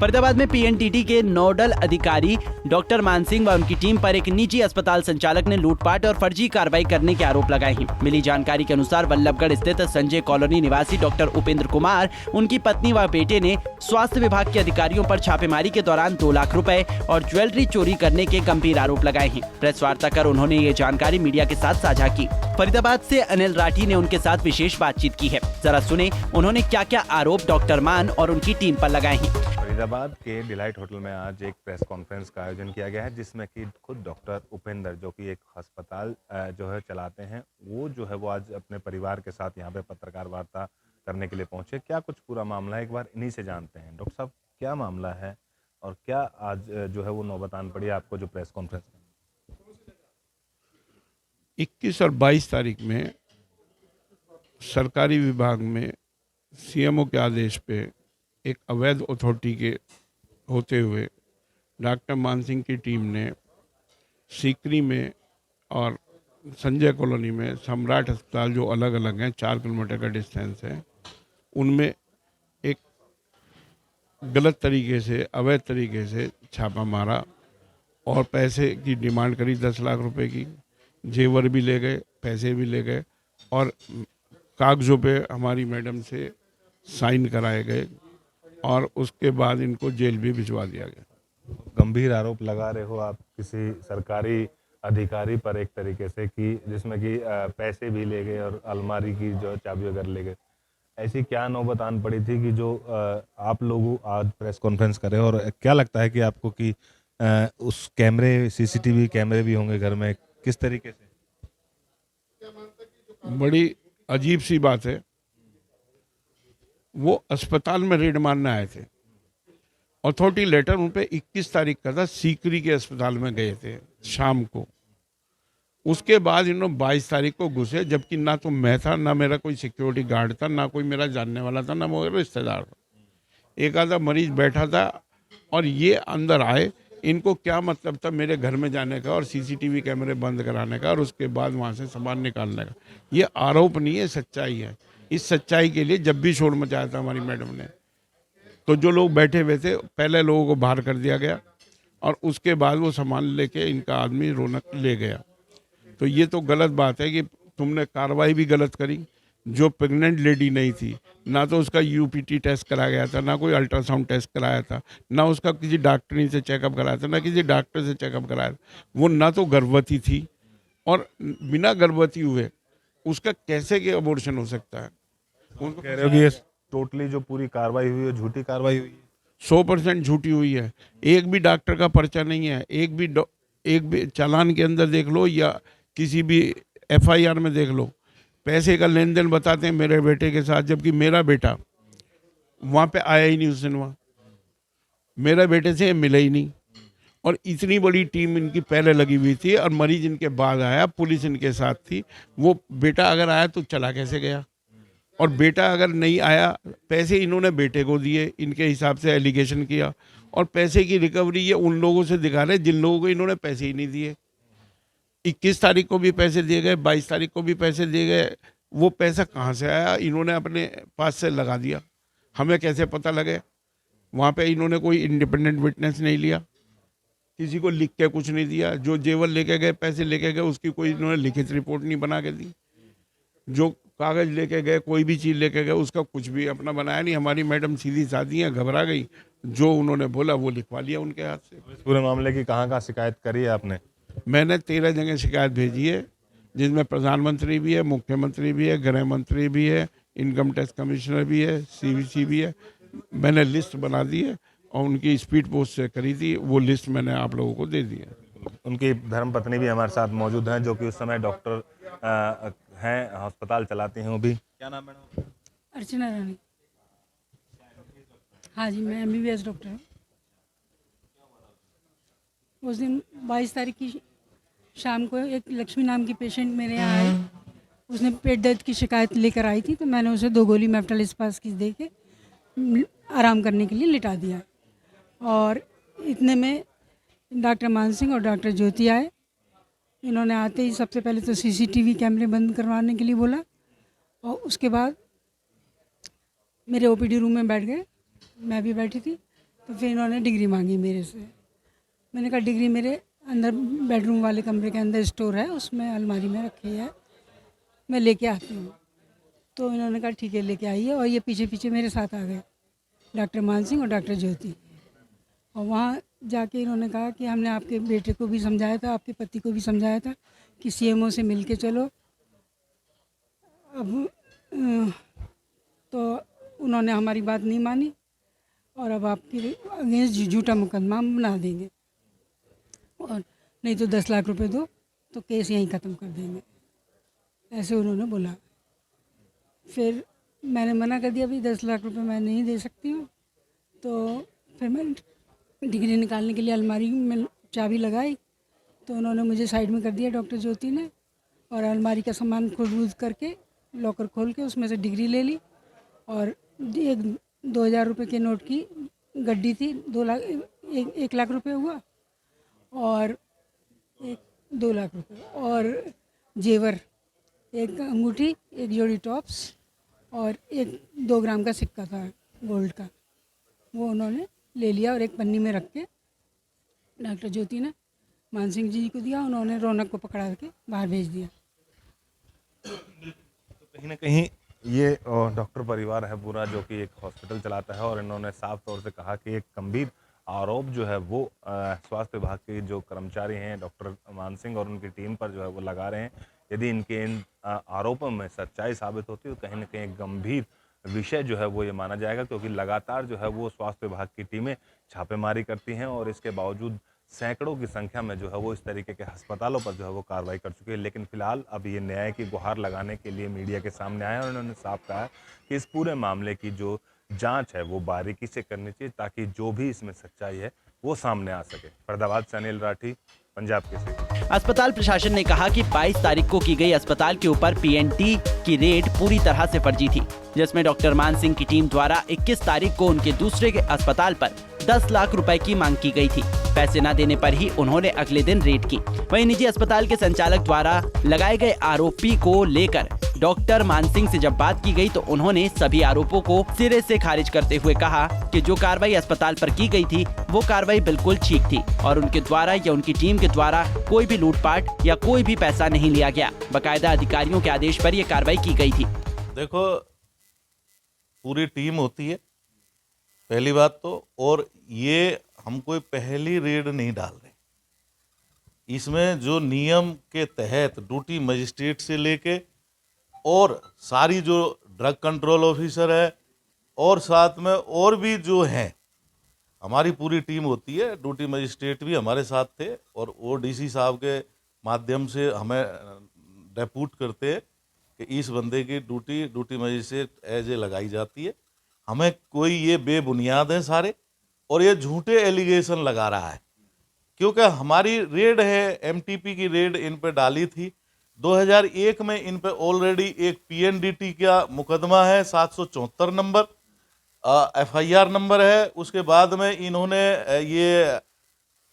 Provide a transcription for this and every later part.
फरीदाबाद में पीएनटीटी के नोडल अधिकारी डॉक्टर मानसिंह व उनकी टीम पर एक निजी अस्पताल संचालक ने लूटपाट और फर्जी कार्रवाई करने के आरोप लगाए हैं। मिली जानकारी के अनुसार वल्लभगढ़ स्थित संजय कॉलोनी निवासी डॉक्टर उपेंद्र कुमार, उनकी पत्नी व बेटे ने स्वास्थ्य विभाग के अधिकारियों पर छापेमारी के दौरान 2 लाख रुपए और ज्वेलरी चोरी करने के गंभीर आरोप लगाए हैं। प्रेस वार्ता कर उन्होंने ये जानकारी मीडिया के साथ साझा की। फरीदाबाद से अनिल राठी ने उनके साथ विशेष बातचीत की है। जरा सुने उन्होंने क्या क्या आरोप डॉक्टर मान और उनकी टीम पर लगाए हैं। फरीदाबाद के डिलाइट होटल में आज एक प्रेस कॉन्फ्रेंस का आयोजन किया गया है, जिसमें कि खुद डॉक्टर उपेंद्र, जो कि एक अस्पताल जो है चलाते हैं, वो आज अपने परिवार के साथ यहाँ पे पत्रकार वार्ता करने के लिए पहुंचे। क्या कुछ पूरा मामला है, एक बार इन्हीं से जानते हैं। डॉक्टर साहब, क्या मामला है और क्या आज जो है वो नौबत आन पड़ी आपको जो प्रेस कॉन्फ्रेंस? 21 और 22 तारीख में सरकारी विभाग में सीएमओ के आदेश पे एक अवैध अथॉरिटी के होते हुए डॉक्टर मानसिंह की टीम ने सीकरी में और संजय कॉलोनी में सम्राट अस्पताल, जो अलग अलग हैं, 4 किलोमीटर का डिस्टेंस है, उनमें एक गलत तरीके से, अवैध तरीके से छापा मारा और पैसे की डिमांड करी 10 लाख रुपए की। जेवर भी ले गए, पैसे भी ले गए और कागजों पे हमारी मैडम से साइन कराए गए और उसके बाद इनको जेल भी भिजवा दिया गया। गंभीर आरोप लगा रहे हो आप किसी सरकारी अधिकारी पर एक तरीके से, कि जिसमें कि पैसे भी ले गए और अलमारी की जो चाबी वगैरह ले गए। ऐसी क्या नौबत आन पड़ी थी कि जो आप लोग आज प्रेस कॉन्फ्रेंस कर रहे हो? और क्या लगता है कि आपको कि उस कैमरे, सीसीटीवी कैमरे भी होंगे घर में, किस तरीके से? बड़ी अजीब सी बात है, वो अस्पताल में रेड मारने आए थे। अथॉरिटी लेटर उन पे 21 तारीख का था, सीकरी के अस्पताल में गए थे शाम को। उसके बाद इन्होंने 22 तारीख को घुसे, जबकि ना तो मैं था, ना मेरा कोई सिक्योरिटी गार्ड था, ना कोई मेरा जानने वाला था, ना मेरा रिश्तेदार था। एक आधा मरीज बैठा था और ये अंदर आए। इनको क्या मतलब था मेरे घर में जाने का और सीसीटीवी कैमरे बंद कराने का और उसके बाद वहाँ से सामान निकालने का? ये आरोप नहीं है, सच्चाई है। इस सच्चाई के लिए जब भी शोर मचाया था हमारी मैडम ने, तो जो लोग बैठे हुए थे, पहले लोगों को बाहर कर दिया गया और उसके बाद वो सामान लेके इनका आदमी रौनक ले गया। तो ये तो गलत बात है कि तुमने कार्रवाई भी गलत करी। जो प्रेग्नेंट लेडी नहीं थी, ना तो उसका यूपीटी टेस्ट कराया गया था, ना कोई अल्ट्रासाउंड टेस्ट कराया था, ना उसका किसी डॉक्टरी से चेकअप कराया था, ना किसी डॉक्टर से चेकअप कराया था। वो ना तो गर्भवती थी और बिना गर्भवती हुए उसका कैसे कि अबॉर्शन हो सकता है? उनको कह रहे हो कि ये टोटली जो पूरी कार्रवाई हुई है, झूठी कार्रवाई हुई है? 100% झूठी हुई है। एक भी डॉक्टर का पर्चा नहीं है, एक भी चालान के अंदर देख लो या किसी भी एफआईआर में देख लो, पैसे का लेन देन बताते हैं मेरे बेटे के साथ, जबकि मेरा बेटा वहाँ पे आया ही नहीं उस दिन। वहाँ मेरे बेटे से मिला ही नहीं। और इतनी बड़ी टीम इनकी पहले लगी हुई थी और मरीज इनके बाद आया, पुलिस इनके साथ थी। वो बेटा अगर आया तो चला कैसे गया? और बेटा अगर नहीं आया, पैसे इन्होंने बेटे को दिए, इनके हिसाब से एलिगेशन किया, और पैसे की रिकवरी ये उन लोगों से दिखा रहे जिन लोगों को इन्होंने पैसे ही नहीं दिए। 21 तारीख को भी पैसे दिए गए, 22 तारीख को भी पैसे दिए गए। वो पैसा कहाँ से आया? इन्होंने अपने पास से लगा दिया। हमें कैसे पता लगे? वहाँ पे इन्होंने कोई इंडिपेंडेंट विटनेस नहीं लिया, किसी को लिख के कुछ नहीं दिया। जो जेवर लेके गए, पैसे लेके गए, उसकी कोई इन्होंने लिखित रिपोर्ट नहीं बना के दी। जो कागज लेके गए, कोई भी चीज़ लेके गए, उसका कुछ भी अपना बनाया नहीं। हमारी मैडम सीधी सादी है, घबरा गई, जो उन्होंने बोला वो लिखवा लिया उनके हाथ से। इस पूरे मामले की कहाँ शिकायत करी है आपने? मैंने 13 जगह शिकायत भेजी है, जिसमें प्रधानमंत्री भी है, मुख्यमंत्री भी है, गृह मंत्री भी है, इनकम टैक्स कमिश्नर भी है, सीवीसी भी है। मैंने लिस्ट बना दी है और उनकी स्पीड पोस्ट से करी थी, वो लिस्ट मैंने आप लोगों को दे दी है। उनकी धर्मपत्नी भी हमारे साथ मौजूद हैं, जो कि उस समय डॉक्टर हैं, अस्पताल चलाती हैं। वो भी, क्या नाम है? अर्चना रानी। हाँ जी, मैं MBBS डॉक्टर हूँ। उस दिन 22 तारीख की शाम को एक लक्ष्मी नाम की पेशेंट मेरे यहाँ आई। उसने पेट दर्द की शिकायत लेकर आई थी, तो मैंने उसे 2 गोली मेफ्टल स्पास की दे के आराम करने के लिए लिटा दिया। और इतने में डॉक्टर मानसिंह और डॉक्टर ज्योति आए। इन्होंने आते ही सबसे पहले तो CCTV कैमरे बंद करवाने के लिए बोला और उसके बाद मेरे OPD रूम में बैठ गए। मैं भी बैठी थी। तो फिर इन्होंने डिग्री मांगी मेरे से। मैंने कहा डिग्री मेरे अंदर बेडरूम वाले कमरे के अंदर स्टोर है, उसमें अलमारी में रखी है, मैं लेके आती हूँ। तो इन्होंने कहा ठीक है लेके आइए, और ये पीछे पीछे मेरे साथ आ गए, डॉक्टर मान सिंह और डॉक्टर ज्योति। और वहाँ जाके इन्होंने कहा कि हमने आपके बेटे को भी समझाया था, आपके पति को भी समझाया था कि सीएमओ से मिल के चलो। अब तो उन्होंने हमारी बात नहीं मानी और अब आपके अगेंस्ट झूठा मुकदमा बना देंगे, और नहीं तो 10 लाख रुपए दो तो केस यहीं ख़त्म कर देंगे, ऐसे उन्होंने बोला। फिर मैंने मना कर दिया, भाई 10 लाख रुपए मैं नहीं दे सकती हूँ। तो फिर मैंने डिग्री निकालने के लिए अलमारी में चाबी लगाई, तो उन्होंने मुझे साइड में कर दिया डॉक्टर ज्योति ने, और अलमारी का सामान खोल करके लॉकर खोल के उसमें से डिग्री ले ली, और एक 2000 रुपये के नोट की गड्डी थी, 1 लाख रुपये हुआ, और 2 लाख रुपये, और जेवर, एक अंगूठी, एक जोड़ी टॉप्स, और एक 2 ग्राम का सिक्का था गोल्ड का, वो उन्होंने ले लिया और एक पन्नी में रख के डॉक्टर ज्योति ने मान सिंह जी को दिया, उन्होंने रौनक को पकड़ा के बाहर भेज दिया। तो कहीं ना कहीं ये डॉक्टर परिवार है पूरा जो कि एक हॉस्पिटल चलाता है, और इन्होंने साफ तौर से कहा कि एक गंभीर आरोप जो है वो स्वास्थ्य विभाग के जो कर्मचारी हैं डॉक्टर मान सिंह और उनकी टीम पर जो है वो लगा रहे हैं। यदि इनके इन आरोपों में सच्चाई साबित होती है तो कहीं ना कहीं एक गंभीर विषय जो है वो ये माना जाएगा, क्योंकि लगातार जो है वो स्वास्थ्य विभाग की टीमें छापेमारी करती हैं और इसके बावजूद सैकड़ों की संख्या में जो है वो इस तरीके के अस्पतालों पर जो है वो कार्रवाई कर चुकी है। लेकिन फिलहाल अब ये न्याय की गुहार लगाने के लिए मीडिया के सामने आए और उन्होंने साफ कहा कि इस पूरे मामले की जो जांच है वो बारीकी से करनी चाहिए ताकि जो भी इसमें सच्चाई है वो सामने आ सके। फरीदाबाद से अनिल राठी, पंजाब केसरी। अस्पताल प्रशासन ने कहा कि 22 तारीख को की गई अस्पताल के ऊपर पीएनटी की रेड पूरी तरह से फर्जी थी, जिसमें डॉक्टर मान सिंह की टीम द्वारा 21 तारीख को उनके दूसरे के अस्पताल पर 10 लाख रुपए की मांग की गई थी। पैसे न देने पर ही उन्होंने अगले दिन रेड की। वहीं निजी अस्पताल के संचालक द्वारा लगाए गए आरोपी को लेकर डॉक्टर मान सिंह से जब बात की गई तो उन्होंने सभी आरोपों को सिरे से खारिज करते हुए कहा कि जो कार्रवाई अस्पताल पर की गई थी वो कार्रवाई बिल्कुल ठीक थी और उनके द्वारा या उनकी टीम के द्वारा कोई भी लूटपाट या कोई भी पैसा नहीं लिया गया। बाकायदा अधिकारियों के आदेश पर यह कार्रवाई की गई थी। देखो, पूरी टीम होती है पहली बात तो, और ये हम कोई पहली रेड नहीं डाल रहे। इसमें जो नियम के तहत ड्यूटी मजिस्ट्रेट से लेके और सारी जो ड्रग कंट्रोल ऑफिसर है और साथ में और भी जो हैं, हमारी पूरी टीम होती है। ड्यूटी मजिस्ट्रेट भी हमारे साथ थे और वो डीसी साहब के माध्यम से हमें डेप्यूट करते हैं कि इस बंदे की ड्यूटी मजिस्ट्रेट एज ए लगाई जाती है। हमें कोई ये बेबुनियाद है सारे, और ये झूठे एलिगेशन लगा रहा है, क्योंकि हमारी रेड है, एमटीपी की रेड इन पे डाली थी 2001 में। इन पे ऑलरेडी एक पीएनडीटी का मुकदमा है, 774 नंबर एफआईआर नंबर है। उसके बाद में इन्होंने ये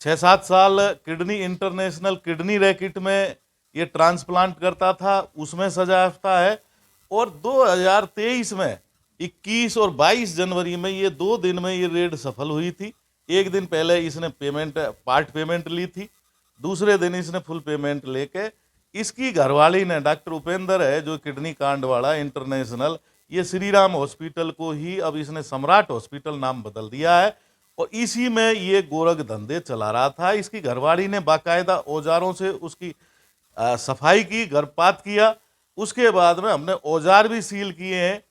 6-7 साल किडनी इंटरनेशनल किडनी रैकेट में ये ट्रांसप्लांट करता था, उसमें सजा याफ्ता है। और 2023 में 21 और 22 जनवरी में ये 2 दिन में ये रेड सफल हुई थी। एक दिन पहले इसने पार्ट पेमेंट ली थी, दूसरे दिन इसने फुल पेमेंट लेके इसकी घरवाली ने, डॉक्टर उपेंद्र है जो किडनी कांड वाला इंटरनेशनल, ये श्री राम हॉस्पिटल को ही अब इसने सम्राट हॉस्पिटल नाम बदल दिया है और इसी में ये गोरख धंधे चला रहा था। इसकी घरवाली ने बाकायदा औजारों से उसकी सफाई की, गर्भपात किया। उसके बाद में हमने औजार भी सील किए हैं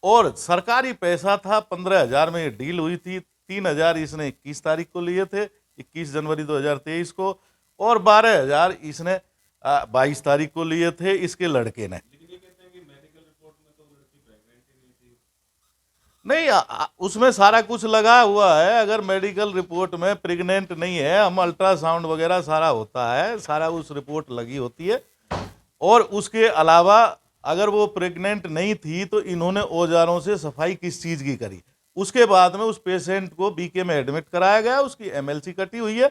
और सरकारी पैसा था 15,000 में ये डील हुई थी। 3,000 इसने 21 तारीख को लिए थे, 21 जनवरी 2023 को, और 12,000 इसने 22 तारीख को लिए थे इसके लड़के ने। नहीं, उसमें सारा कुछ लगा हुआ है। अगर मेडिकल रिपोर्ट में प्रेग्नेंट नहीं है, हम अल्ट्रासाउंड वगैरह सारा होता है, सारा उस रिपोर्ट लगी होती है। और उसके अलावा अगर वो प्रेग्नेंट नहीं थी तो इन्होंने औजारों से सफाई किस चीज़ की करी। उसके बाद में उस पेशेंट को बीके में एडमिट कराया गया, उसकी एमएलसी कटी हुई है।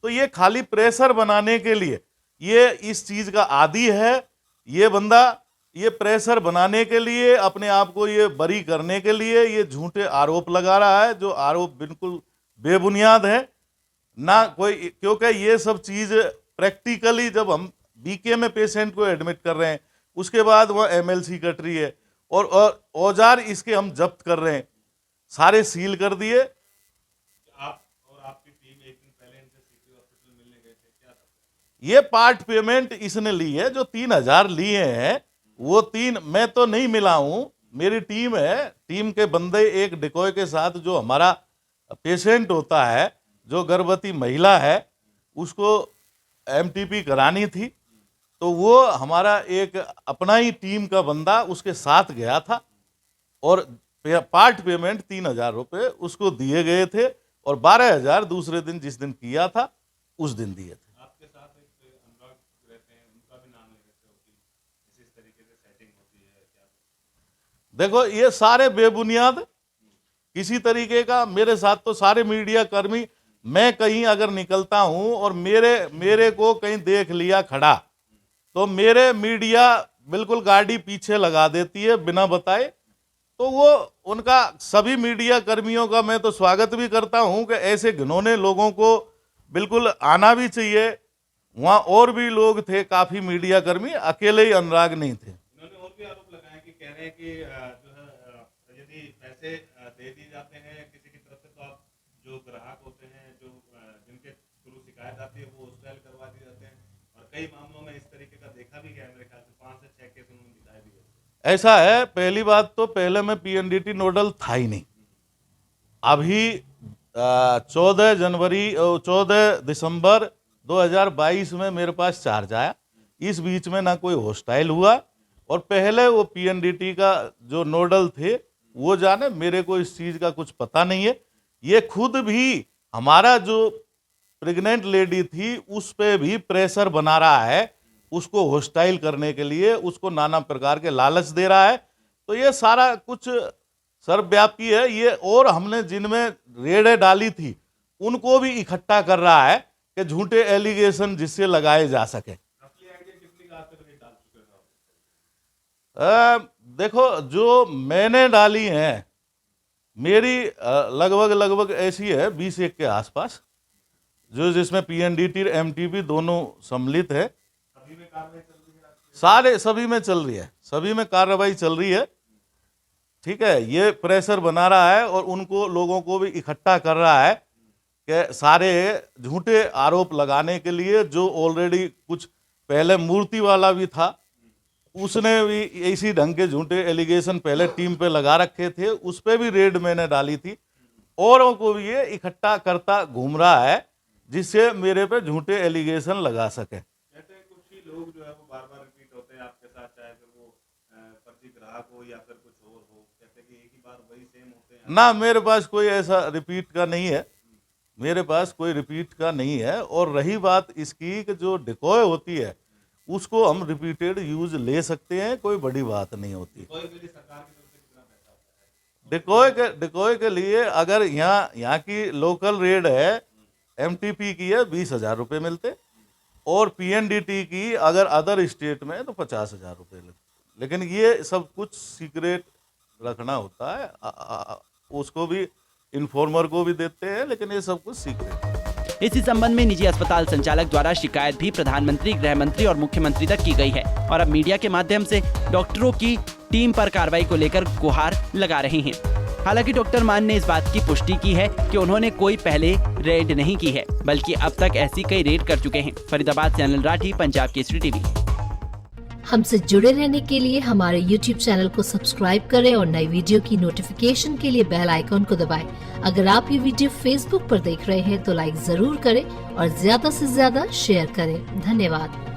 तो ये खाली प्रेशर बनाने के लिए, ये इस चीज़ का आदी है ये बंदा। ये प्रेशर बनाने के लिए, अपने आप को ये बरी करने के लिए ये झूठे आरोप लगा रहा है, जो आरोप बिल्कुल बेबुनियाद है ना कोई, क्योंकि ये सब चीज प्रैक्टिकली जब हम बीके में पेशेंट को एडमिट कर रहे हैं, उसके बाद वह एमएलसी कट रही है और औजार इसके हम जब्त कर रहे हैं, सारे सील कर दिए। आप और आपकी टीम एक दिन पहले इनसे सिटी हॉस्पिटल मिलने गए थे, क्या था? ये पार्ट पेमेंट इसने ली है, जो 3,000 लिए हैं वो 3 मैं तो नहीं मिला हूं, मेरी टीम है, टीम के बंदे एक डिकॉय के साथ, जो हमारा पेशेंट होता है, जो गर्भवती महिला है, उसको एमटीपी करानी थी, तो वो हमारा एक अपना ही टीम का बंदा उसके साथ गया था और पार्ट पेमेंट 3,000 रुपये उसको दिए गए थे और 12,000 दूसरे दिन जिस दिन किया था उस दिन दिए थे। आपके साथ एक अनुराग रहते हैं, उनका भी नाम ले रहे थे कि इस तरीके से सेटिंग होती है क्या? देखो ये सारे बेबुनियाद किसी तरीके का, मेरे साथ तो सारे मीडिया कर्मी, मैं कहीं अगर निकलता हूं और मेरे को कहीं देख लिया खड़ा तो मेरे मीडिया बिल्कुल गाड़ी पीछे लगा देती है बिना बताए। तो वो उनका सभी मीडिया कर्मियों का मैं तो स्वागत भी करता हूं कि ऐसे घिनौने लोगों को बिल्कुल आना भी चाहिए। वहां और भी लोग थे, काफी मीडिया कर्मी, अकेले ही अनुराग नहीं थे। उन्होंने और भी आरोप लगाया कि कह रहे हैं कि जो है यदि पैसे दे दिए जाते हैं किसी की तरफ से, तो आप जो ग्राहक होते हैं, जो जिनके थ्रू शिकायत आती है, वो हॉस्पिटल करवा दिए जाते हैं, और कई मामलों में इस तरीके का देखा भी गया है। मेरे ख्याल से 5 से 6 केस उन्होंने दिखाए भी है। ऐसा है, पहली बात तो पहले में पीएनडीटी नोडल था ही नहीं। अभी 14 दिसंबर 2022 में मेरे पास चार्ज आया, इस बीच में ना कोई हॉस्टाइल हुआ, और पहले वो पीएनडीटी का जो नोडल थे वो जाने, मेरे को इस चीज का कुछ पता नहीं है। ये खुद भी हमारा जो प्रेग्नेंट लेडी थी उस पे भी प्रेशर बना रहा है, उसको हॉस्टाइल करने के लिए, उसको नाना प्रकार के लालच दे रहा है। तो ये सारा कुछ सर्वव्यापी है ये, और हमने जिनमें रेडें डाली थी उनको भी इकट्ठा कर रहा है कि झूठे एलिगेशन जिससे लगाए जा सके। असली आइडिया कितनी कहा तक डाल चुके हैं? देखो जो मैंने डाली हैं मेरी लगभग ऐसी है 20-1 के आसपास, जो जिसमें पीएनडीटी एमटीपी दोनों सम्मिलित है। सभी में कार्रवाई चल रही है? सभी में चल रही है, सभी में कार्रवाई चल रही है। ठीक है, ये प्रेशर बना रहा है और उनको लोगों को भी इकट्ठा कर रहा है कि सारे झूठे आरोप लगाने के लिए, जो ऑलरेडी कुछ पहले मूर्ति वाला भी था उसने भी इसी ढंग के झूठे एलिगेशन पहले टीम पे लगा रखे थे, उस पे भी रेड मैंने डाली थी। औरों को भी ये इकट्ठा करता घूम रहा है जिससे मेरे पे झूठे एलिगेशन लगा सके। कहते हैं कुछ ही लोग जो है वो बार बार रिपीट होते हैं आपके साथ, चाहे फिर वो फर्जी ग्राहक हो या फिर कुछ और हो, कहते हैं कि एक ही बार वही सेम होते हैं। ना, मेरे पास कोई ऐसा रिपीट का नहीं है, मेरे पास कोई रिपीट का नहीं है। और रही बात इसकी कि जो डिकॉय होती है उसको हम रिपीटेड यूज ले सकते हैं, कोई बड़ी बात नहीं होती। कोई भी सरकार की तरफ से कितना पैसा होता है? डिकॉय के लिए अगर यहाँ की लोकल रेड है, एमटीपी की है 20,000 रुपये मिलते, और पीएनडीटी की अगर अदर स्टेट में तो 50,000 रुपये लगते। लेकिन ये सब कुछ सीक्रेट रखना होता है, उसको भी इन्फॉर्मर को भी देते हैं, लेकिन ये सब कुछ सीक्रेट है। इसी संबंध में निजी अस्पताल संचालक द्वारा शिकायत भी प्रधानमंत्री, गृह मंत्री और मुख्यमंत्री तक की गई है, और अब मीडिया के माध्यम से डॉक्टरों की टीम पर कार्रवाई को लेकर गुहार लगा रहे हैं। हालांकि डॉक्टर मान ने इस बात की पुष्टि की है कि उन्होंने कोई पहले रेड नहीं की है, बल्कि अब तक ऐसी कई रेड कर चुके हैं। फरीदाबाद से अनिल राठी, पंजाब केसरी टीवी। हमसे जुड़े रहने के लिए हमारे YouTube चैनल को सब्सक्राइब करें और नई वीडियो की नोटिफिकेशन के लिए बेल आइकॉन को दबाएं। अगर आप ये वीडियो Facebook पर देख रहे हैं तो लाइक जरूर करें और ज्यादा से ज्यादा शेयर करें। धन्यवाद।